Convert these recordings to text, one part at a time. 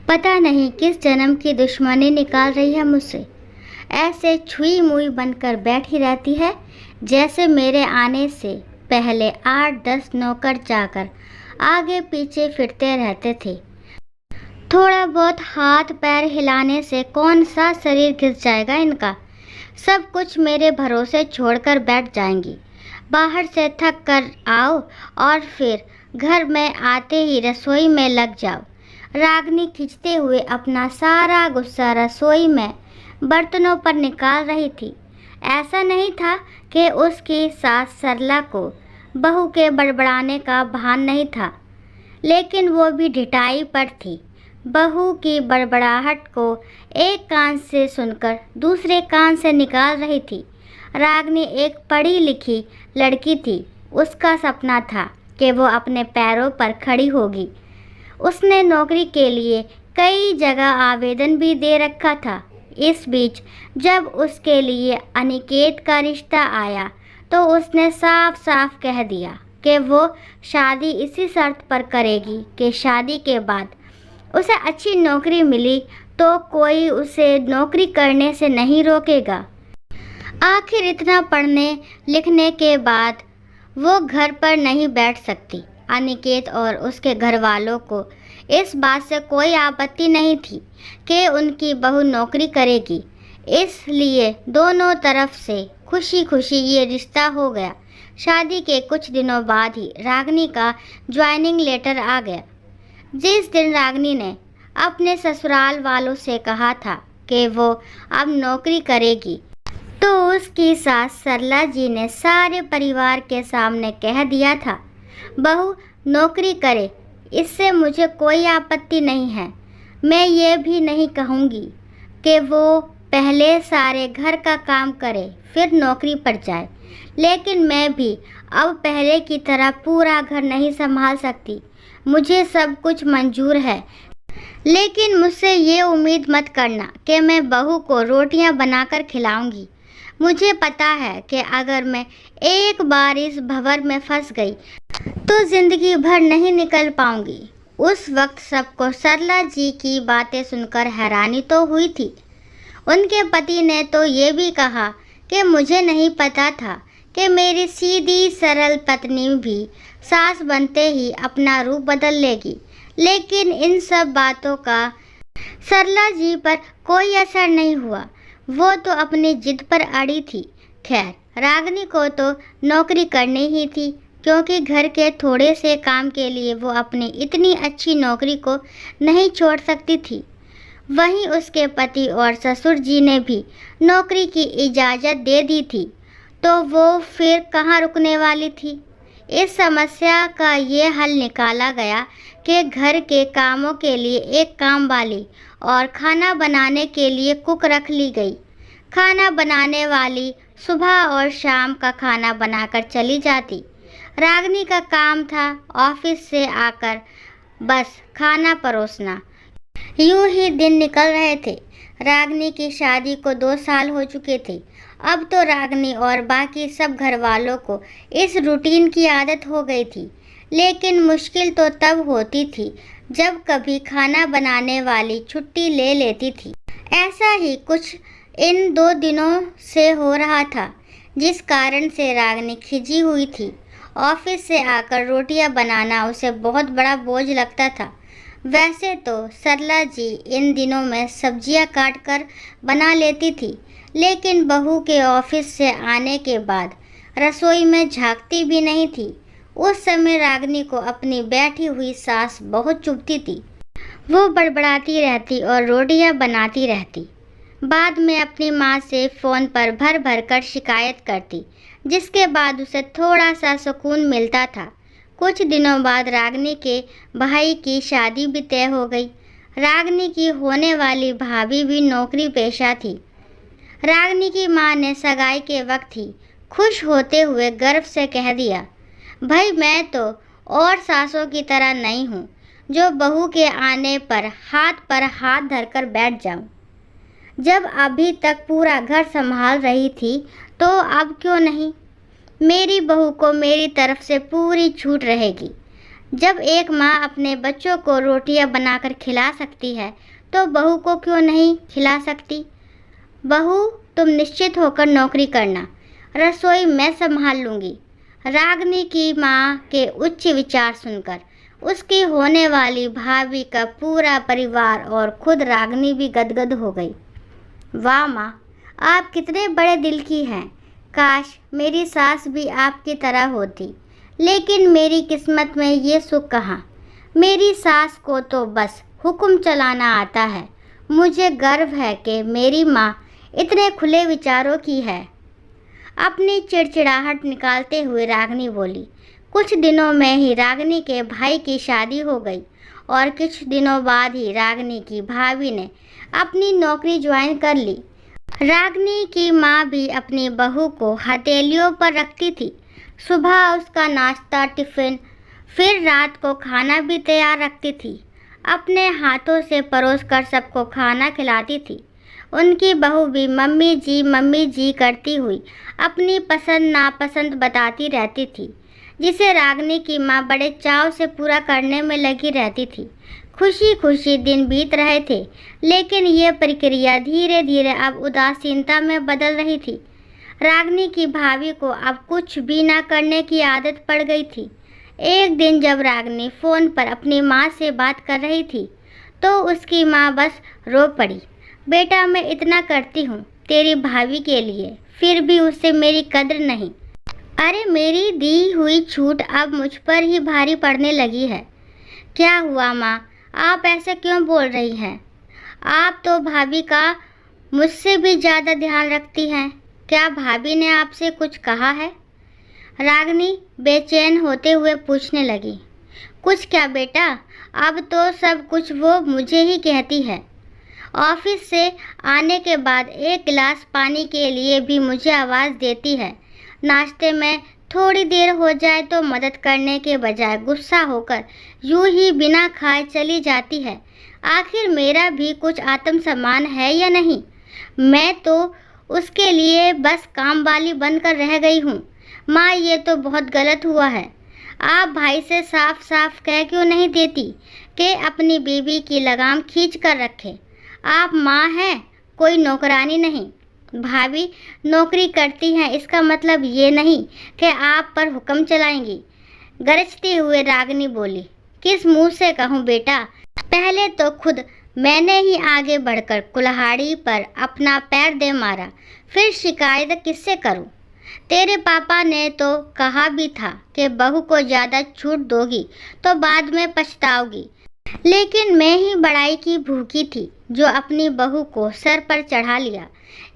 पता नहीं किस जन्म की दुश्मनी निकाल रही है मुझसे। ऐसे छुई मुई बनकर बैठी रहती है जैसे मेरे आने से पहले 8-10 नौकर जाकर आगे पीछे फिरते रहते थे। थोड़ा बहुत हाथ पैर हिलाने से कौन सा शरीर घिस जाएगा इनका। सब कुछ मेरे भरोसे छोड़कर बैठ जाएंगी। बाहर से थक कर आओ और फिर घर में आते ही रसोई में लग जाओ। रागनी खींचते हुए अपना सारा गुस्सा रसोई में बर्तनों पर निकाल रही थी। ऐसा नहीं था कि उसकी सास सरला को बहू के बड़बड़ाने का भान नहीं था, लेकिन वो भी ढिठाई पर थी। बहू की बड़बड़ाहट को एक कान से सुनकर दूसरे कान से निकाल रही थी। रागनी एक पढ़ी लिखी लड़की थी। उसका सपना था कि वो अपने पैरों पर खड़ी होगी। उसने नौकरी के लिए कई जगह आवेदन भी दे रखा था। इस बीच जब उसके लिए अनिकेत का रिश्ता आया तो उसने साफ साफ कह दिया कि वो शादी इसी शर्त पर करेगी कि शादी के बाद उसे अच्छी नौकरी मिली तो कोई उसे नौकरी करने से नहीं रोकेगा। आखिर इतना पढ़ने लिखने के बाद वो घर पर नहीं बैठ सकती। अनिकेत और उसके घर वालों को इस बात से कोई आपत्ति नहीं थी कि उनकी बहू नौकरी करेगी, इसलिए दोनों तरफ से खुशी खुशी ये रिश्ता हो गया। शादी के कुछ दिनों बाद ही रागनी का ज्वाइनिंग लेटर आ गया। जिस दिन रागनी ने अपने ससुराल वालों से कहा था कि वो अब नौकरी करेगी, तो उसकी सास सरला जी ने सारे परिवार के सामने कह दिया था, बहू नौकरी करे, इससे मुझे कोई आपत्ति नहीं है। मैं ये भी नहीं कहूँगी कि वो पहले सारे घर का काम करे फिर नौकरी पर जाए, लेकिन मैं भी अब पहले की तरह पूरा घर नहीं संभाल सकती। मुझे सब कुछ मंजूर है, लेकिन मुझसे ये उम्मीद मत करना कि मैं बहू को रोटियां बनाकर खिलाऊंगी। मुझे पता है कि अगर मैं एक बार इस भंवर में फंस गई तो ज़िंदगी भर नहीं निकल पाऊंगी। उस वक्त सबको सरला जी की बातें सुनकर हैरानी तो हुई थी। उनके पति ने तो ये भी कहा कि मुझे नहीं पता था कि मेरी सीधी सरल पत्नी भी सास बनते ही अपना रूप बदल लेगी। लेकिन इन सब बातों का सरला जी पर कोई असर नहीं हुआ। वो तो अपनी जिद पर अड़ी थी। खैर, रागनी को तो नौकरी करनी ही थी, क्योंकि घर के थोड़े से काम के लिए वो अपनी इतनी अच्छी नौकरी को नहीं छोड़ सकती थी। वहीं उसके पति और ससुर जी ने भी नौकरी की इजाज़त दे दी थी, तो वो फिर कहाँ रुकने वाली थी। इस समस्या का ये हल निकाला गया कि घर के कामों के लिए एक काम वाली और खाना बनाने के लिए कुक रख ली गई। खाना बनाने वाली सुबह और शाम का खाना बनाकर चली जाती। रागनी का काम था ऑफिस से आकर बस खाना परोसना। यूं ही दिन निकल रहे थे। रागनी की शादी को 2 साल हो चुके थे। अब तो रागनी और बाकी सब घर वालों को इस रूटीन की आदत हो गई थी, लेकिन मुश्किल तो तब होती थी जब कभी खाना बनाने वाली छुट्टी ले लेती थी। ऐसा ही कुछ इन 2 दिनों से हो रहा था, जिस कारण से रागनी खिजी हुई थी। ऑफिस से आकर रोटियां बनाना उसे बहुत बड़ा बोझ लगता था। वैसे तो सरला जी इन दिनों में सब्जियां काट कर बना लेती थी, लेकिन बहू के ऑफिस से आने के बाद रसोई में झांकती भी नहीं थी। उस समय रागनी को अपनी बैठी हुई सास बहुत चुभती थी। वो बड़बड़ाती रहती और रोटियां बनाती रहती। बाद में अपनी माँ से फ़ोन पर भर भर कर शिकायत करती, जिसके बाद उसे थोड़ा सा सुकून मिलता था। कुछ दिनों बाद रागनी के भाई की शादी भी तय हो गई। रागनी की होने वाली भाभी भी नौकरी पेशा थी। रागनी की माँ ने सगाई के वक्त ही खुश होते हुए गर्व से कह दिया, भाई मैं तो और सासों की तरह नहीं हूँ जो बहू के आने पर हाथ धरकर बैठ जाऊँ। जब अभी तक पूरा घर संभाल रही थी तो अब क्यों नहीं। मेरी बहू को मेरी तरफ से पूरी छूट रहेगी। जब एक माँ अपने बच्चों को रोटियां बनाकर खिला सकती है तो बहू को क्यों नहीं खिला सकती। बहू, तुम निश्चित होकर नौकरी करना, रसोई मैं संभाल लूँगी। रागिनी की माँ के उच्च विचार सुनकर उसकी होने वाली भाभी का पूरा परिवार और खुद रागिनी भी गदगद हो गई। वाह माँ, आप कितने बड़े दिल की हैं। काश मेरी सास भी आपकी तरह होती, लेकिन मेरी किस्मत में ये सुख कहाँ। मेरी सास को तो बस हुक्म चलाना आता है। मुझे गर्व है कि मेरी माँ इतने खुले विचारों की है। अपनी चिड़चिड़ाहट निकालते हुए रागिनी बोली। कुछ दिनों में ही रागिनी के भाई की शादी हो गई और कुछ दिनों बाद ही रागिनी की भाभी ने अपनी नौकरी ज्वाइन कर ली। रागिनी की माँ भी अपनी बहू को हथेलियों पर रखती थी। सुबह उसका नाश्ता, टिफ़िन, फिर रात को खाना भी तैयार रखती थी। अपने हाथों से परोसकर सबको खाना खिलाती थी। उनकी बहू भी मम्मी जी करती हुई अपनी पसंद नापसंद बताती रहती थी, जिसे रागिनी की माँ बड़े चाव से पूरा करने में लगी रहती थी। खुशी खुशी दिन बीत रहे थे, लेकिन ये प्रक्रिया धीरे धीरे अब उदासीनता में बदल रही थी। रागिनी की भाभी को अब कुछ भी ना करने की आदत पड़ गई थी। एक दिन जब रागिनी फ़ोन पर अपनी माँ से बात कर रही थी तो उसकी माँ बस रो पड़ी। बेटा, मैं इतना करती हूँ तेरी भाभी के लिए, फिर भी उससे मेरी कद्र नहीं। अरे, मेरी दी हुई छूट अब मुझ पर ही भारी पड़ने लगी है। क्या हुआ माँ, आप ऐसे क्यों बोल रही हैं? आप तो भाभी का मुझसे भी ज़्यादा ध्यान रखती हैं। क्या भाभी ने आपसे कुछ कहा है? रागिनी बेचैन होते हुए पूछने लगी। कुछ क्या बेटा, अब तो सब कुछ वो मुझे ही कहती है। ऑफिस से आने के बाद एक गिलास पानी के लिए भी मुझे आवाज़ देती है। नाश्ते में थोड़ी देर हो जाए तो मदद करने के बजाय गुस्सा होकर यूं ही बिना खाए चली जाती है। आखिर मेरा भी कुछ आत्मसम्मान है या नहीं? मैं तो उसके लिए बस काम वाली बनकर रह गई हूँ। माँ, ये तो बहुत गलत हुआ है। आप भाई से साफ साफ कह क्यों नहीं देती कि अपनी बीवी की लगाम खींच कर रखे? आप माँ हैं, कोई नौकरानी नहीं। भाभी नौकरी करती हैं, इसका मतलब ये नहीं कि आप पर हुक्म चलाएंगी। गरजते हुए रागिनी बोली। किस मुंह से कहूँ बेटा? पहले तो खुद मैंने ही आगे बढ़कर कुल्हाड़ी पर अपना पैर दे मारा, फिर शिकायत किससे करूँ? तेरे पापा ने तो कहा भी था कि बहू को ज़्यादा छूट दोगी तो बाद में पछताओगी, लेकिन मैं ही बड़ाई की भूखी थी जो अपनी बहू को सर पर चढ़ा लिया।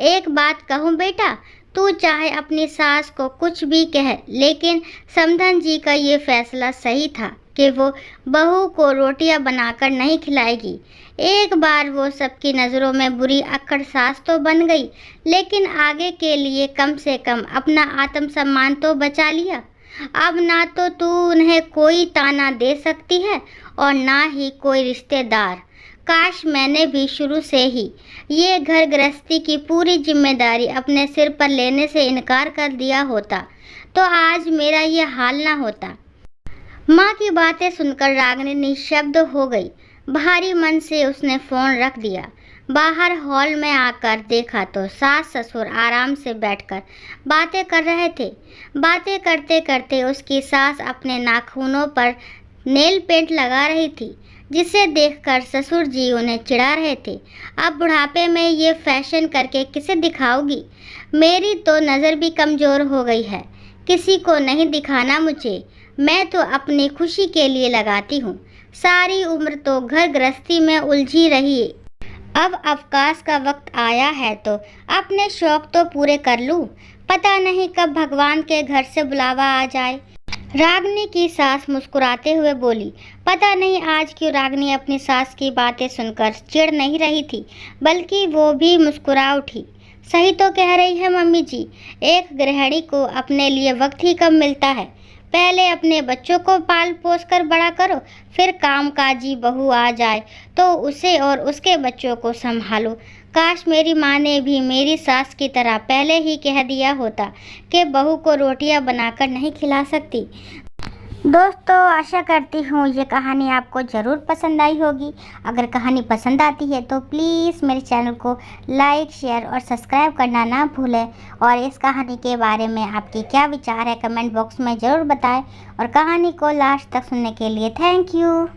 एक बात कहूँ बेटा, तू चाहे अपनी सास को कुछ भी कह, लेकिन समधन जी का ये फैसला सही था कि वो बहू को रोटियां बनाकर नहीं खिलाएगी। एक बार वो सबकी नज़रों में बुरी अक्कड़ सास तो बन गई, लेकिन आगे के लिए कम से कम अपना आत्मसम्मान तो बचा लिया। अब ना तो तू उन्हें कोई ताना दे सकती है और ना ही कोई रिश्तेदार। काश मैंने भी शुरू से ही ये घर गृहस्थी की पूरी जिम्मेदारी अपने सिर पर लेने से इनकार कर दिया होता, तो आज मेरा ये हाल ना होता। माँ की बातें सुनकर रागिनी निशब्द हो गई। भारी मन से उसने फ़ोन रख दिया। बाहर हॉल में आकर देखा तो सास ससुर आराम से बैठकर बातें कर रहे थे। बातें करते करते उसकी सास अपने नाखूनों पर नेल पेंट लगा रही थी, जिसे देखकर ससुर जी उन्हें चिढ़ा रहे थे। अब बुढ़ापे में ये फैशन करके किसे दिखाओगी? मेरी तो नज़र भी कमज़ोर हो गई है, किसी को नहीं दिखाना मुझे। मैं तो अपनी खुशी के लिए लगाती हूँ। सारी उम्र तो घर गृहस्थी में उलझी रही, अब अवकाश का वक्त आया है तो अपने शौक तो पूरे कर लूँ। पता नहीं कब भगवान के घर से बुलावा आ जाए। रागिनी की सास मुस्कुराते हुए बोली। पता नहीं आज क्यों रागिनी अपनी सास की बातें सुनकर चिढ़ नहीं रही थी, बल्कि वो भी मुस्कुरा उठी। सही तो कह रही है मम्मी जी, एक गृहिणी को अपने लिए वक्त ही कम मिलता है। पहले अपने बच्चों को पाल पोस कर बड़ा करो, फिर कामकाजी बहू आ जाए तो उसे और उसके बच्चों को संभालो। काश मेरी माँ ने भी मेरी सास की तरह पहले ही कह दिया होता कि बहू को रोटियां बनाकर नहीं खिला सकती। दोस्तों आशा करती हूँ ये कहानी आपको ज़रूर पसंद आई होगी। अगर कहानी पसंद आती है तो प्लीज़ मेरे चैनल को लाइक, शेयर और सब्सक्राइब करना ना भूलें। और इस कहानी के बारे में आपके क्या विचार है कमेंट बॉक्स में ज़रूर बताएं। और कहानी को लास्ट तक सुनने के लिए थैंक यू।